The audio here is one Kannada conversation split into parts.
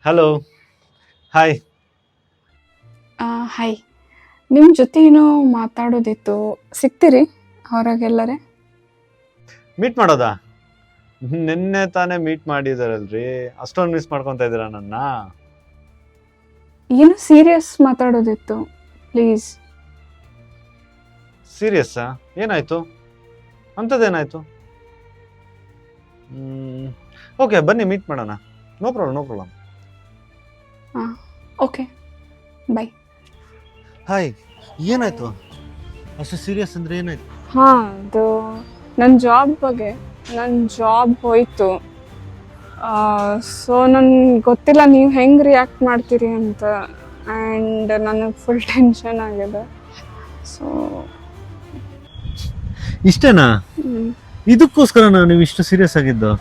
Hello, hi. ಹಾಯ್, ನಿಮ್ಮ ಜೊತೆ ಏನೋ ಮಾತಾಡೋದಿತ್ತು, ಸಿಗ್ತೀರಿ ಹೊರಗೆಲ್ಲರೆ? ಮೀಟ್ ಮಾಡೋದಾ? ನಿನ್ನೆ ತಾನೇ ಮೀಟ್ ಮಾಡಿದಾರಲ್ರಿ, ಅಷ್ಟೊಂದು ಮಿಸ್ ಮಾಡ್ಕೊತಾ ಇದ್ದೀರಾ ನನ್ನ? ಏನೋ ಸೀರಿಯಸ್ ಮಾತಾಡೋದಿತ್ತು, ಪ್ಲೀಸ್. ಸೀರಿಯಸ್ಸಾ? ಏನಾಯ್ತು? ಅಂಥದ್ದೇನಾಯ್ತು? ಓಕೆ, ಬನ್ನಿ ಮೀಟ್ ಮಾಡೋಣ. No problem, no problem. ಹಾಂ, ಓಕೆ, ಬೈ. ಹಾಯ್, ಏನಾಯ್ತು? ಅಷ್ಟು ಸೀರಿಯಸ್ ಅಂದ್ರೆ ಏನಾಯ್ತು? ಹಾಂ, ಅದು ನನ್ನ ಜಾಬ್ ಬಗ್ಗೆ. ನನ್ನ ಜಾಬ್ ಹೋಯಿತು. ಸೊ ನನಗೆ ಗೊತ್ತಿಲ್ಲ ನೀವು ಹೆಂಗೆ ರಿಯಾಕ್ಟ್ ಮಾಡ್ತೀರಿ ಅಂತ. ಆ್ಯಂಡ್ ನನಗೆ ಫುಲ್ ಟೆನ್ಷನ್ ಆಗಿದೆ. ಸೊ ಇಷ್ಟೇನಾ? ಇದಕ್ಕೋಸ್ಕರ ನೀವು ಇಷ್ಟು ಸೀರಿಯಸ್ ಆಗಿದ್ದು?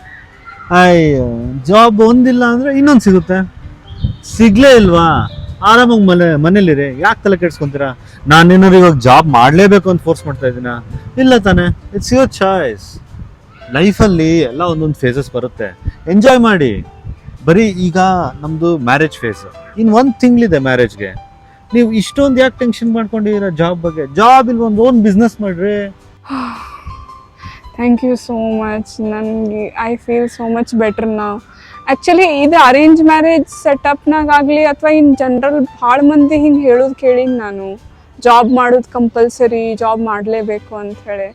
ಜಾಬ್ ಒಂದಿಲ್ಲ ಅಂದ್ರೆ ಇನ್ನೊಂದು ಸಿಗುತ್ತೆ. ಸಿಗ್ಲೇ ಇಲ್ವಾ? ಆರಾಮಾಗಿ ಮನೇಲಿರಿ, ಯಾಕೆ ತಲೆ ಕೆಡ್ಸ್ಕೊಂತೀರಾ? ನಾನೇನಾದ್ರು ಇವಾಗ ಜಾಬ್ ಮಾಡಲೇಬೇಕು ಅಂತ ಫೋರ್ಸ್ ಮಾಡ್ತಾ ಇದ್ದೀನ? ಇಲ್ಲ ತಾನೆ. It's your choice. ಲೈಫಲ್ಲಿ ಎಲ್ಲ ಒಂದೊಂದು ಫೇಸಸ್ ಬರುತ್ತೆ, ಎಂಜಾಯ್ ಮಾಡಿ. ಬರೀ ಈಗ ನಮ್ಮದು ಮ್ಯಾರೇಜ್ ಫೇಸ್, ಇನ್ನು 1 ತಿಂಗಳಿದೆ ಮ್ಯಾರೇಜ್ಗೆ. ನೀವು ಇಷ್ಟೊಂದು ಯಾಕೆ ಟೆನ್ಷನ್ ಮಾಡ್ಕೊಂಡಿದ್ದೀರಾ ಜಾಬ್ ಬಗ್ಗೆ? ಜಾಬ್ ಇಲ್ಲಿ ಒಂದು ಓನ್ ಬಿಸ್ನೆಸ್ ಮಾಡ್ರಿ. Thank you so much. ನನಗೆ I feel so much better ನಾವು. ಆ್ಯಕ್ಚುಲಿ ಇದು ಅರೇಂಜ್ ಮ್ಯಾರೇಜ್ ಸೆಟಪ್ನಾಗಲಿ ಅಥವಾ ಇನ್ ಜನರಲ್ ಭಾಳ ಮಂದಿ ಹಿಂಗೆ ಹೇಳೋದು ಕೇಳೀನಿ ನಾನು, ಜಾಬ್ ಮಾಡೋದು ಕಂಪಲ್ಸರಿ, ಜಾಬ್ ಮಾಡಲೇಬೇಕು ಅಂಥೇಳಿ.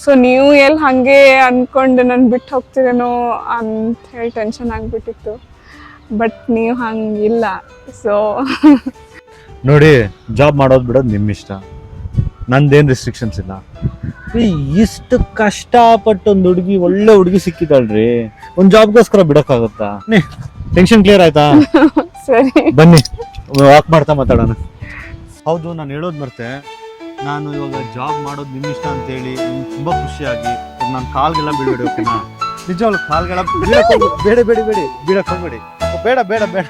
ಸೊ ನೀವು ಎಲ್ಲಿ ಹಾಗೆ ಅಂದ್ಕೊಂಡು ನಾನು ಬಿಟ್ಟು ಹೋಗ್ತೀರೇನೋ ಅಂಥೇಳಿ ಟೆನ್ಷನ್ ಆಗಿಬಿಟ್ಟಿತ್ತು. ಬಟ್ ನೀವು ಹಂಗಿಲ್ಲ. ಸೊ ನೋಡಿ, ಜಾಬ್ ಮಾಡೋದು ಬಿಡೋದು ನಿಮ್ಮ ಇಷ್ಟ, ನಂದೇನು ರಿಸ್ಟ್ರಿಕ್ಷನ್ಸ್ ಇಲ್ಲ. ಇಷ್ಟು ಕಷ್ಟಪಟ್ಟು ಒಂದು ಹುಡುಗಿ, ಒಳ್ಳೆ ಹುಡುಗಿ ಸಿಕ್ಕಿದಳ್ರಿ, ಒಂದು ಜಾಬ್ಗೋಸ್ಕರ ಬಿಡೋಕ್ಕಾಗುತ್ತಾ? ಟೆನ್ಷನ್ ಕ್ಲಿಯರ್ ಆಯ್ತಾ? ಸರಿ, ಬನ್ನಿ ವಾಕ್ ಮಾಡ್ತಾ ಮಾತಾಡೋಣ. ಹೌದು, ನಾನು ಹೇಳೋದು ಮರ್ತೆ. ನಾನು ಇವಾಗ ಜಾಬ್ ಮಾಡೋದು ನಿಮ್ಮ ಇಷ್ಟ ಅಂತೇಳಿ ನಿಮ್ಗೆ ತುಂಬ ಖುಷಿಯಾಗಿ ನಾನು ಕಾಲ್ಗೆಲ್ಲ ಬೀಳ್ಬೇಡಿ, ಓಕೆನಾ? ನಿಜವಾಗ್ಲು ಕಾಲ್ಗೆಲ್ಲ ಬೇಡ ಬೇಡ ಬೇಡ ಬೀಳಕ್ಕೆ ಹೋಗ್ಬೇಡಿ. ಬೇಡ ಬೇಡ ಬೇಡ